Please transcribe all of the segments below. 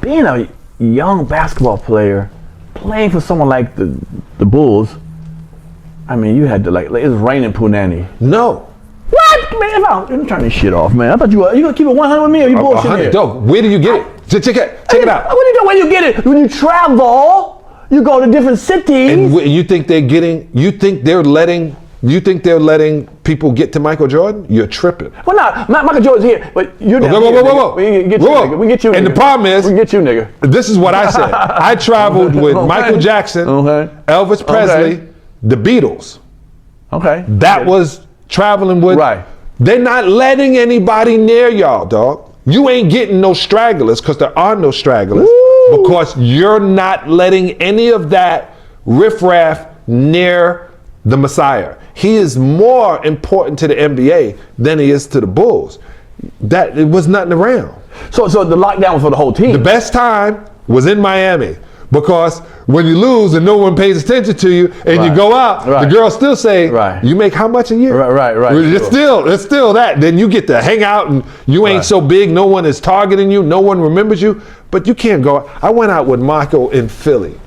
being a young basketball player, playing for someone like the Bulls, I mean, you had to it was raining Punani. No. What, man? I'm turning this shit off, man. I thought you gonna keep it 100 with me, or you bullshitting here? Dog, where do you get it? Check it out. What do you do when you get it? When you travel, you go to different cities. And you think they're letting people get to Michael Jordan? You're tripping. Well, not Michael Jordan's here, but you're down here. Whoa. We get you, nigga. We get you, and nigga. The problem is, we get you, nigga. This is what I said. I traveled with Michael Jackson, Elvis Presley, the Beatles. Okay. That was traveling with. Right. They're not letting anybody near y'all, dog. You ain't getting no stragglers, because there are no stragglers. Woo! Because you're not letting any of that riffraff near the Messiah. He is more important to the NBA than he is to the Bulls. That it was nothing around. So the lockdown was for the whole team. The best time was in Miami, because when you lose and no one pays attention to you and you go out, the girls still say, you make how much a year? Right. It's still that. Then you get to hang out and you ain't so big, no one is targeting you, no one remembers you, but you can't go out. I went out with Michael in Philly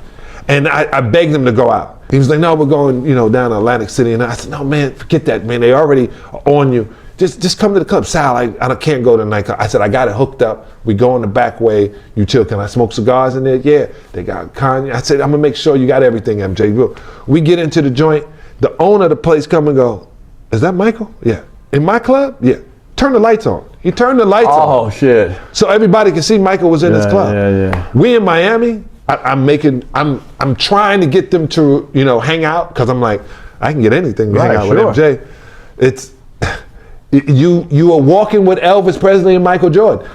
and I begged him to go out. He was like, no, we're going, down to Atlantic City. And I said, no, man, forget that, man. They already on you. Just come to the club. Sal, I can't go to the nightclub. I said, I got it hooked up. We go in the back way. You chill. Can I smoke cigars in there? Yeah. They got Kanye. I said, I'm going to make sure you got everything, MJ. We get into the joint. The owner of the place come and go, is that Michael? Yeah. In my club? Yeah. Turn the lights on. He turned the lights on. Oh, shit. So everybody can see Michael was in his club. Yeah. We in Miami. I'm trying to get them to, hang out, because I'm like, I can get anything to hang out with MJ. It's you are walking with Elvis Presley and Michael Jordan.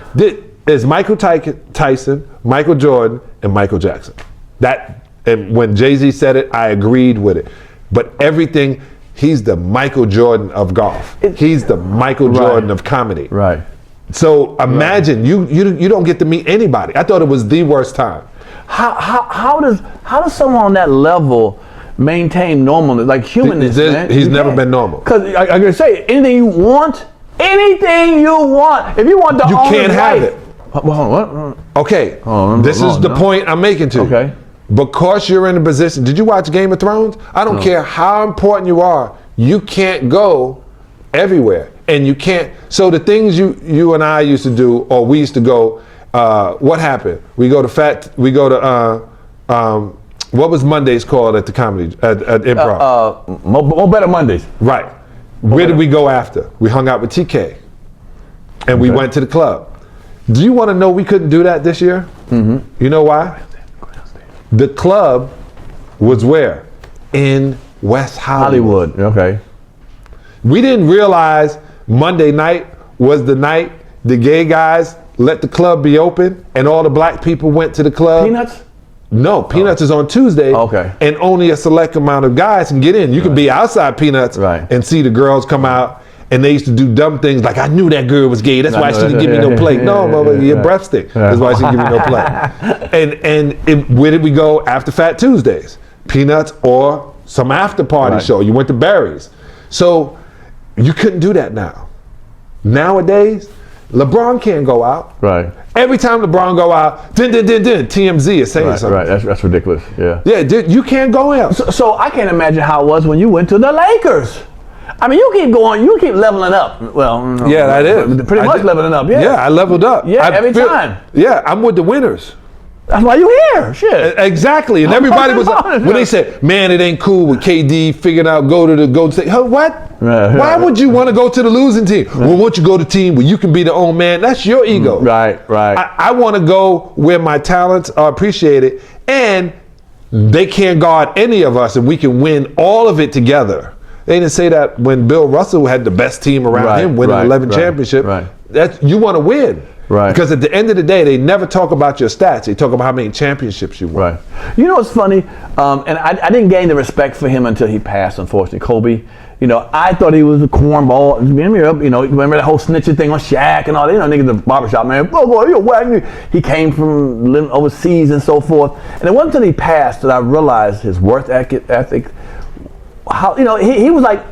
It's Michael Tyson, Michael Jordan, and Michael Jackson. And when Jay-Z said it, I agreed with it. But everything, he's the Michael Jordan of golf. He's the Michael Jordan of comedy. Right. So imagine you don't get to meet anybody. I thought it was the worst time. How does someone on that level maintain normalness, like humanness, man? He's never been normal. Because I'm gonna say, anything you want. If you want the you can't have life, it. What? Okay, this is the point I'm making to you. Okay. Because you're in a position. Did you watch Game of Thrones? I don't care how important you are. You can't go everywhere, and you can't. So the things you and I used to do, or we used to go. What happened? We go to what was Mondays called at the comedy at Improv? More Better Mondays. Right. Where did we go after? We hung out with TK, and we went to the club. Do you want to know we couldn't do that this year? Mm-hmm. You know why? The club was where? In West Hollywood. Okay. We didn't realize Monday night was the night the gay guys let the club be open and all the black people went to the club. Peanuts? No, Peanuts is on Tuesday. Okay. And only a select amount of guys can get in. You can be outside Peanuts and see the girls come out, and they used to do dumb things like, I knew that girl was gay. That's why she didn't give me no play. No, mother, your breath stink. That's why she didn't give me no play. Where did we go after Fat Tuesdays? Peanuts or some after party show. You went to Barry's. So you couldn't do that now. Nowadays, LeBron can't go out. Right. Every time LeBron go out, TMZ is saying something. Right, that's ridiculous. Yeah. Yeah, you can't go out. So I can't imagine how it was when you went to the Lakers. I mean, you keep going, you keep leveling up. Well, yeah, that is pretty much leveling up. Yeah. Yeah, I leveled up. Yeah, every time. Yeah, I'm with the winners. That's why you here. Shit. Exactly. And everybody was like, when they said, man, it ain't cool with KD figuring out go to the Golden State. What? Why would you want to go to the losing team? Well, won't you go to the team where you can be the own man? That's your ego. Right. I want to go where my talents are appreciated and they can't guard any of us and we can win all of it together. They didn't say that when Bill Russell had the best team around him, winning 11 championships. That's, you want to win. Right. Because at the end of the day, they never talk about your stats. They talk about how many championships you won. Right. You know what's funny? And I didn't gain the respect for him until he passed, unfortunately, Kobe. You know, I thought he was a cornball. You know, remember that whole snitching thing on Shaq and all that? You know, niggas in the barbershop, man. Oh, you're whack. He came from living overseas and so forth. And it wasn't until he passed that I realized his work ethic. How, you know, he was like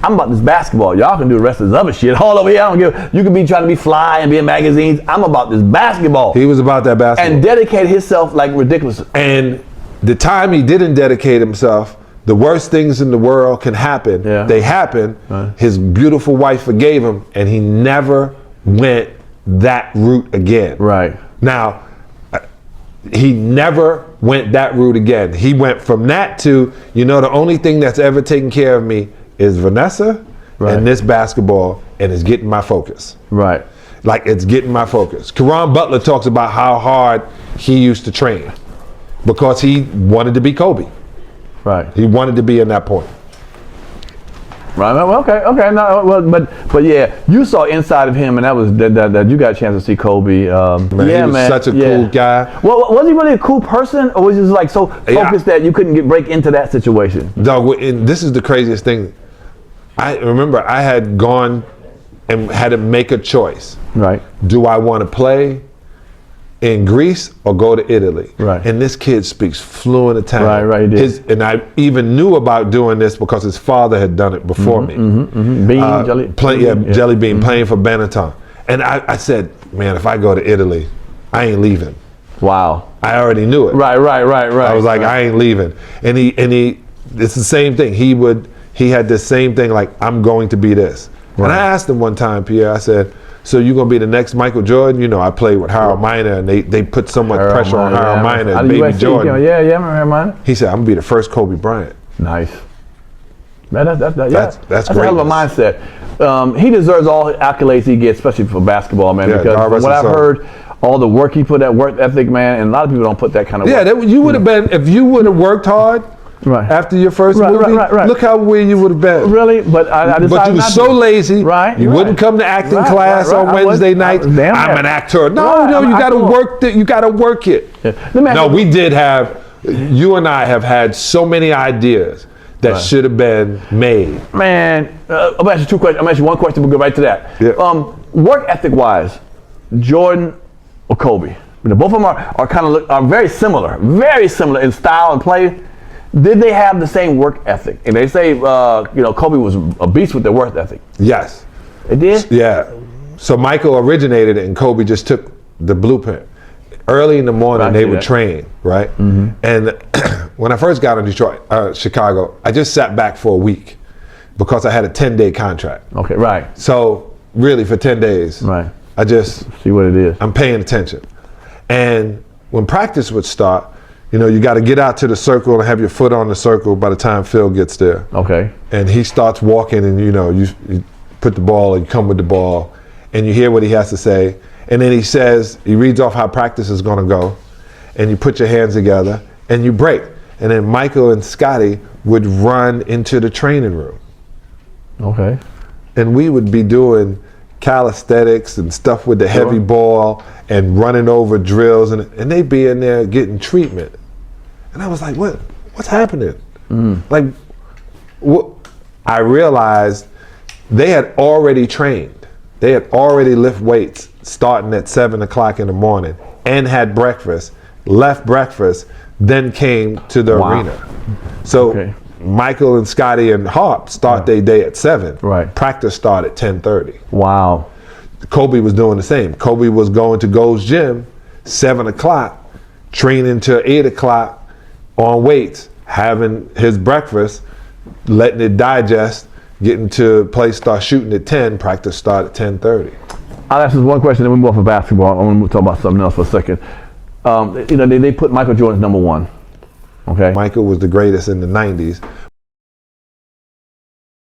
I'm about this basketball. Y'all can do the rest of this other shit all over here. I don't give. You can be trying to be fly and be in magazines. I'm about this basketball. He was about that basketball. And dedicated himself like ridiculous. And the time he didn't dedicate himself, the worst things in the world can happen. Yeah. They happen. His beautiful wife forgave him, and he never went that route again. Right. Now, he never went that route again. He went from that to, the only thing that's ever taken care of me is Vanessa and this basketball, and it's getting my focus. Right. Like, it's getting my focus. Karan Butler talks about how hard he used to train because he wanted to be Kobe. Right. He wanted to be in that point. Right. Well, okay. No, well, but yeah, you saw inside of him, and that was that you got a chance to see Kobe. He was such a cool guy. Well, was he really a cool person, or was he just like so focused that you couldn't break into that situation? Dog, and this is the craziest thing. I remember I had gone and had to make a choice. Right. Do I want to play in Greece or go to Italy? Right. And this kid speaks fluent Italian. Right, he did. And I even knew about doing this because his father had done it before me. Jelly Bean, playing for Benetton. And I said, man, if I go to Italy, I ain't leaving. Wow. I already knew it. Right. I was like, I ain't leaving. And he it's the same thing. He had this same thing, like, I'm going to be this. Right. And I asked him one time, Pierre, I said, so you're going to be the next Michael Jordan? I played with Harold Miner, and they put so much pressure on Harold Miner and Baby Jordan. Yeah, I remember Harold Miner. He said, I'm going to be the first Kobe Bryant. Nice. Man, that's great. a hell of a mindset. He deserves all the accolades he gets, especially for basketball, man, because from what I've heard, all the work he put, that work ethic, man, and a lot of people don't put that kind of work. Yeah, you would have been, if you would have worked hard, right. After your first movie, look how where you would have been. Really? But I decided But you were so lazy. Right. You wouldn't come to acting class on Wednesday nights. I'm an actor. No, you got to work it. You got to work it. Yeah. No, we did have. You and I have had so many ideas that should have been made. Man, I'm gonna ask you 2 questions. I'm gonna ask you 1 question. We'll go right to that. Yeah. Work ethic wise, Jordan or Kobe? Both of them are very similar in style and play. Did they have the same work ethic? And they say, Kobe was a beast with their work ethic. Yes. It did? Yeah. So Michael originated it, and Kobe just took the blueprint. Early in the morning, they would train, right? Mm-hmm. And when I first got to Chicago, I just sat back for a week because I had a 10-day contract. Okay, right. So really, for 10 days, right. I just see what it is. I'm paying attention. And when practice would start, you got to get out to the circle and have your foot on the circle by the time Phil gets there. Okay. And he starts walking, and you put the ball, and you come with the ball, and you hear what he has to say. And then he reads off how practice is going to go, and you put your hands together, and you break. And then Michael and Scotty would run into the training room. Okay. And we would be doing calisthenics and stuff with the heavy ball and running over drills, and they'd be in there getting treatment. And I was like, what's happening? Like, I realized they had already trained. They had already lift weights starting at 7 o'clock in the morning and had breakfast, left breakfast, then came to the arena. So Michael and Scotty and Harp start their day at 7. Right. Practice start at 10:30. Wow. Kobe was doing the same. Kobe was going to Gold's Gym 7 o'clock, training till 8 o'clock on weights, having his breakfast, letting it digest, getting to place, start shooting at 10, practice start at 10:30. I'll ask this 1 question, then we move off of basketball. I want to talk about something else for a second. They put Michael Jordan as number 1. Okay. Michael was the greatest in the 90s.